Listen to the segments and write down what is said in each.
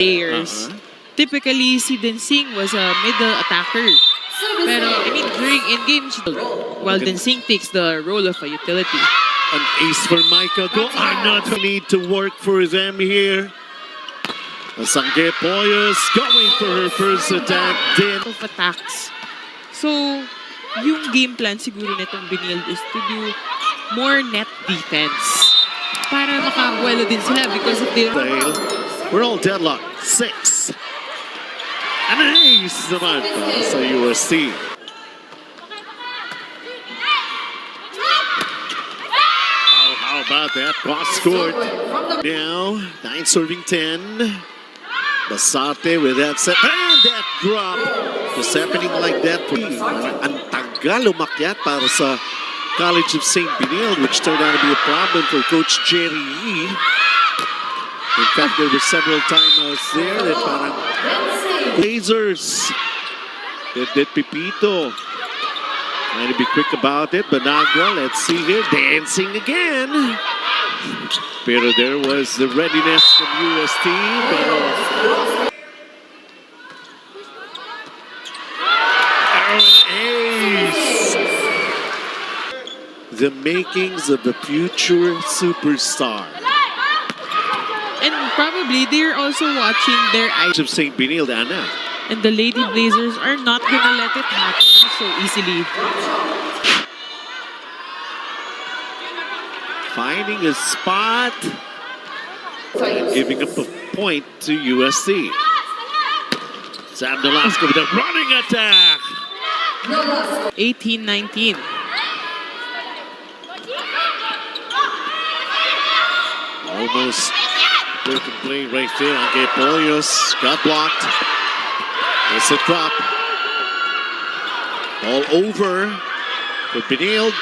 players. Typically, si Densing was a middle attacker. Pero, I mean, during in-game, while Densing takes the role of a utility. An ace for Micah Go. Another need to work for them here. Sangge Poyos going for her first attack. Then Of attacks. So, yung game plan siguro nitong Binild is to do more net defense. Para makabuelo din sila because if they... we're all deadlocked. 6. An ace naman para sa UST. Oh, how about that? Cross court. Now, 9 serving 10. Basate with that set. And that drop. Just happening like that. Ang tagal umakyat para sa College of St. Binild, which turned out to be a problem for Coach Jerry Yee. In fact, there were several timeouts there that parang Blazers did Pipito. Trying to be quick about it. Banagua, let's see here, dancing again. Pero there was the readiness from UST. Pero an ace. The makings of a future superstar. And probably they're also watching their eyes. Of St. Binild, Anna. And the Lady Blazers are not gonna let it happen so easily. Finding a spot and giving up a point to USC. Sam Nolasco with a running attack. 18-19. Almost broken play right there. Angge Poyos got blocked. It's a drop. All over for Binild.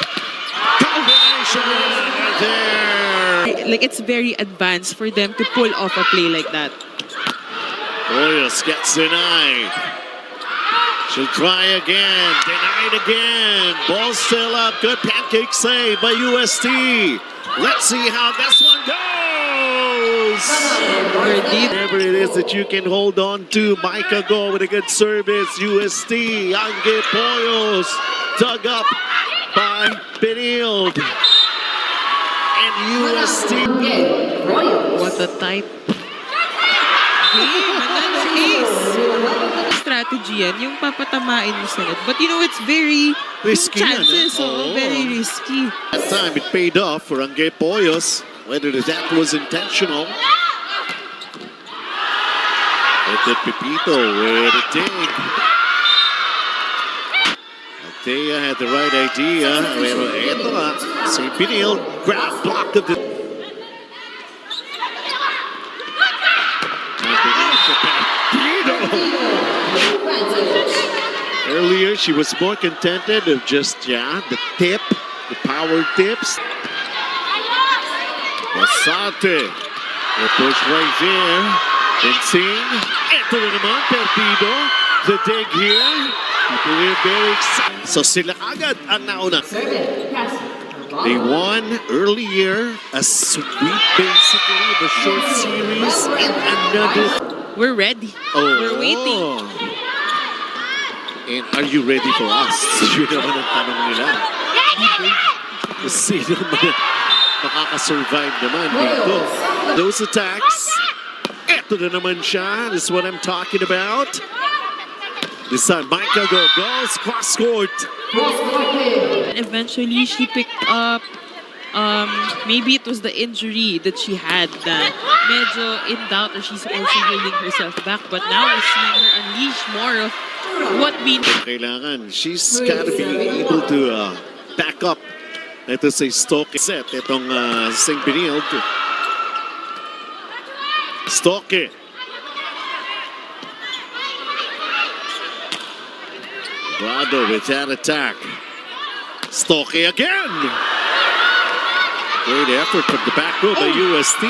Combination right there. Like, it's very advanced for them to pull off a play like that. Poyos gets denied. She'll try again. Denied again. Ball still up. Good pancake save by UST. Let's see how this one goes. Whatever it is that you can hold on to. Micah Go with a good service. UST. Angge Poyos dug up by Binild. And UST. What a tight game. Another ace. Strategy yan, yung papatamain mo sa net. But you know, it's very Risky yan, chances, so very risky. That time it paid off for Angge Poyos. Whether that was intentional. But the Pipito with a dig. Altea had the right idea. Pero eto nga, St. Binild grab block of the... Earlier, she was more contented of just, the tip, the power tips. Basate, the push right there. Densing, ito na naman, perdido. The dig here. People are very excited. So sila agad ang nauna. They won earlier, a sweep basically, the short series, and another. We're ready. We're waiting. And are you ready for us? Yun naman ang tanong nila. Sino naman makakasurvive naman dito? Those attacks. Eto na naman siya. This is what I'm talking about. This time, Micah Go goes cross court. Eventually, she picked up, maybe it was the injury that she had that medyo in doubt or she's also holding herself back. But now we're seeing her unleash more of what we need. Kailangan. She's gotta be able to back up. Ito sa Stoke set. Itong St. Binild. Stoke. Brado with that attack. Stoke again. Great effort from the back row by UST.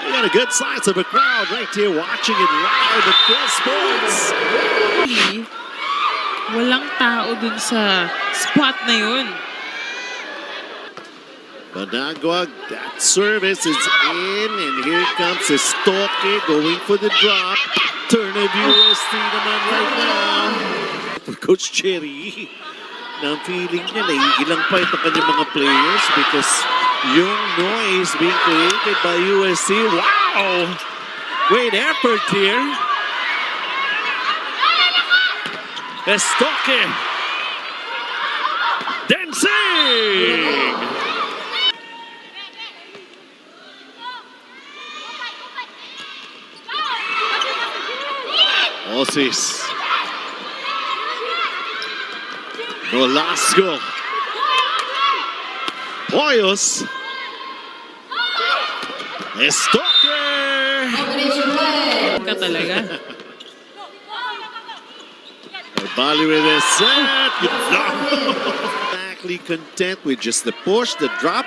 They got a good size of a crowd right here watching it live at Phil Sports. Walang tao dun sa spot na yun. Banagwag, that service is in, and here comes Estoque going for the drop. Turn of UST naman right now. For Coach Cherry, na ang feeling niya, naiilang pa itong kanyang mga players because yung noise being created by UST. Wow! Great effort here. Estoque. Dancing! Osis. Nolasco. Hoyos. Estoque! Ka talaga. Bali with a set. Exactly content with just the push, the drop.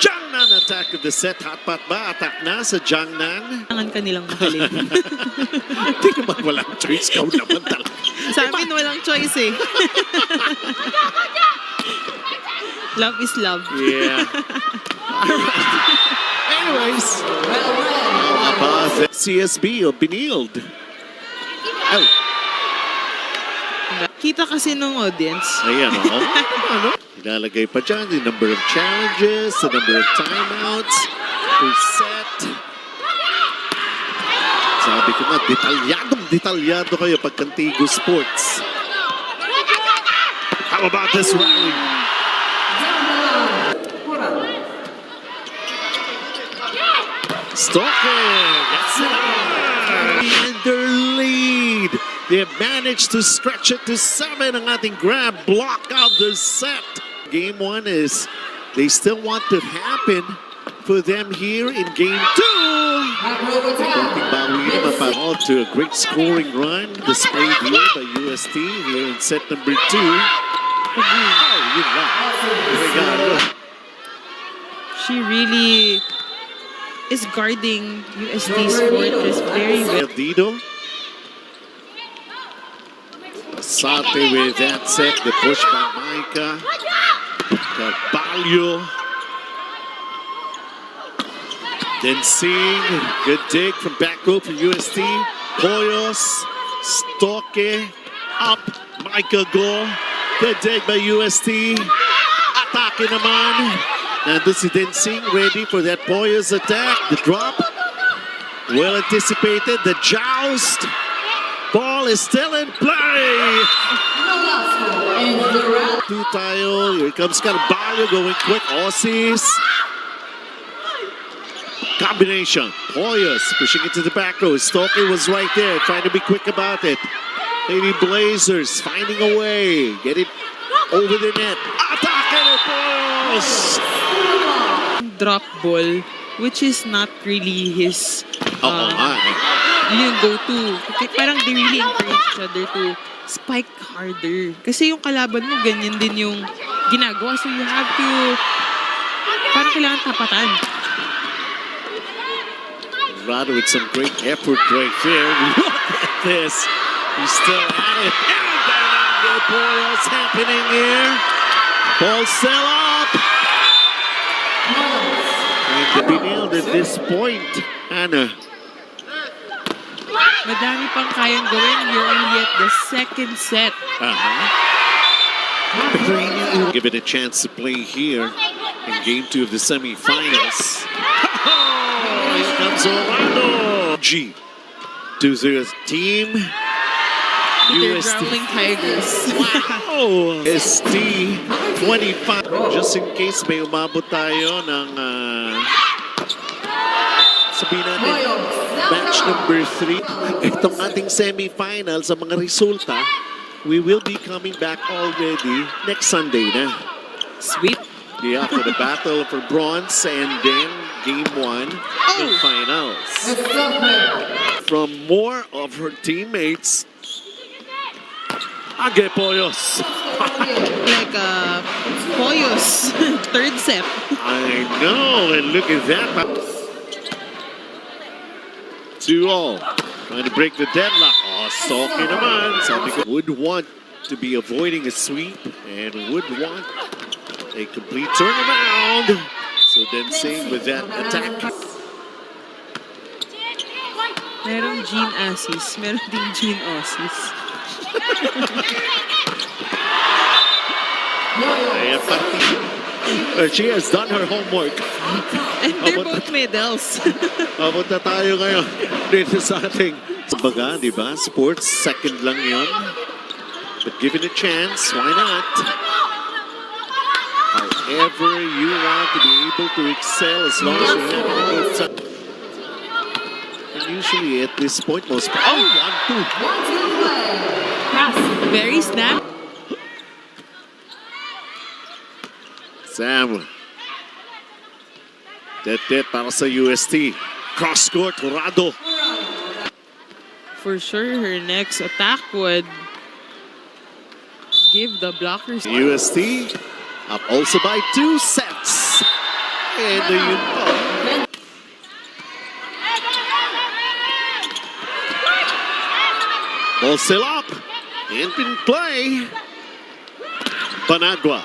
Jiangnan attack of the set. Hotpot ba? Attack na sa Jiangnan. Kailangan kanilang mahalin. Hindi naman walang choice. Kau naman talaga. Sa amin, walang choice eh. Love is love. Yeah. Anyways. CSB o Benilde. Oh. Kita kasi nung audience. Ayan, ano? Ilalagay pa dyan the number of challenges, the number of timeouts per set. Sabi ko nga, detalyado kayo pag Cantigo Sports. How about this rally? Stalking! That's it! And their lead! They have managed to stretch it to 7 ang ating grab block of the set. Game 1 is, they still want to happen for them here in Game 2. Konting bawi naman pa to a great scoring run displayed here by UST here in set number 2. Oh, yun lang. Regalo. She really is guarding UST's fortress very well. Dido. Sate with that set, the push by Micah. Carvalho. Then Singh, good dig from back row for UST. Hoyos, Stoke, up, Micah go. Good dig by UST. Atake naman. Nandun si Densing ready for that Hoyos attack. The drop. Well anticipated. The joust. Ball is still in play. Two tayo. Here comes Carvalho going quick. Osis. Combination. Hoyos pushing it to the back row. Stoke was right there trying to be quick about it. Lady Blazers finding a way. Get it over the net. Attack it, Hoyos. Drop ball, which is not really his yung go-to. Parang they really encourage each other to spike harder. Kasi yung kalaban mo, ganyan din yung ginagawa. So you have to, parang kailangan tapatan. Rado with some great effort right there. Look at this. He's still at it. And Bernardo Porras happening here. Ball still up. And to be nailed at this point, Anna. Madami pang kayang gawin. You're only at the second set. Give it a chance to play here in Game 2 of the semifinals. Oh, here comes Orlando. G to the team. They're UST. Growling Tigers. Wow! ST 25. Just in case may umabot tayo ng sabihin natin match number 3. Itong ating semifinal sa mga resulta, we will be coming back already next Sunday na. Sweet. Yeah, for the battle for bronze and then Game 1 and finals. From more of her teammates, Age Poyos. Like Hoyos. Third set. I know, and look at that. 2-all. Trying to break the deadlock. Oh, Stoke naman. Sabi ko, would want to be avoiding a sweep and would want a complete turnaround. So Densing with that attack. Merong Jean Assis, meron ding Jean Ossis. Ayan, she has done her homework. And they're Abot- both medals. Abot na tayo ngayon dito sa ating baga, di ba? Sports, second lang yon. But given a chance, why not? However you want to be able to excel as long as you have a good time. And usually at this point, most... Oh, 1-2. Very snap. Sam. Dead para sa UST. Cross court, Torado. For sure, her next attack would give the blockers. UST up also by 2 sets. And the ball still up. And in play. Panagua.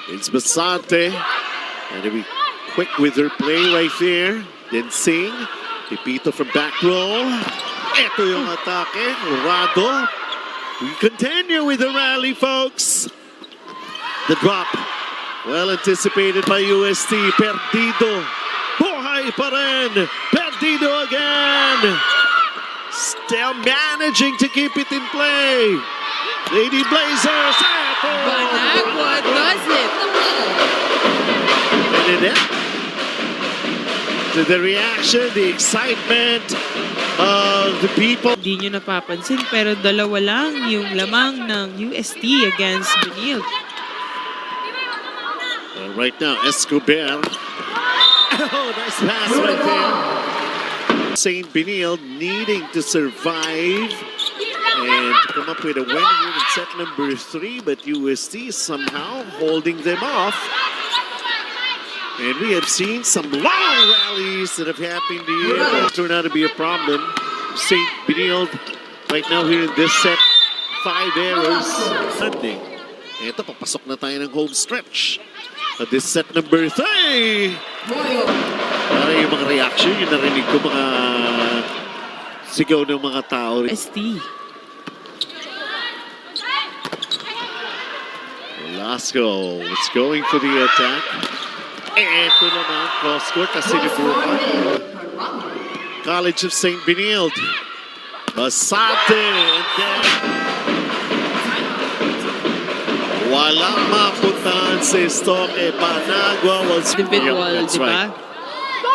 It's Basante. And to be quick with her play right there. Then Singh. Pipito from back row. Ito yung atake. Rado. We continue with the rally, folks. The drop. Well anticipated by UST. Perdido. Buhay pa rin. Perdido again. Still managing to keep it in play. Lady Blazers. Banagua does it. And then to the reaction, the excitement of the people. Hindi nyo napapansin, pero dalawa lang yung lamang ng UST against Benil. Right now, Escobar. Oh, nice pass right there. St. Benil needing to survive and to come up with a win here in set number 3, but UST somehow holding them off. And we have seen some long rallies that have happened here that turned out to be a problem. St. Benil right now here in this set, 5 errors. Sunday. Ito, papasok na tayo ng home stretch. At this set number 3. Para yung mga reaction, yung narinig ko mga sigaw ng mga tao. UST. Velasco is going for the attack. Ito naman, cross-court kasi nibuka. College of St. Benilde. Basate. And then, walang mapuntahan si Stoke. Panagua was... Individual, That's di ba? right.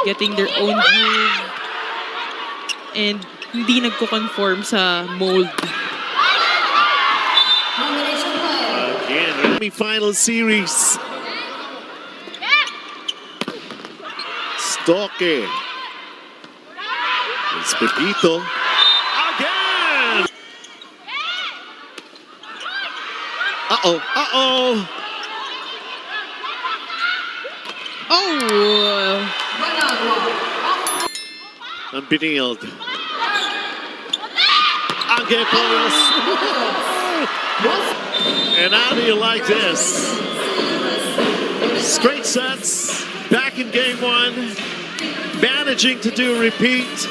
Getting their own groove. And hindi nagko-conform sa mold. Again, final series. Stoke. It's Pepito. Again! Uh-oh, uh-oh. Oh! Ang Benilde. Again, Paulos. And how do you like this? Straight sets. Back in game 1. Managing to do a repeat.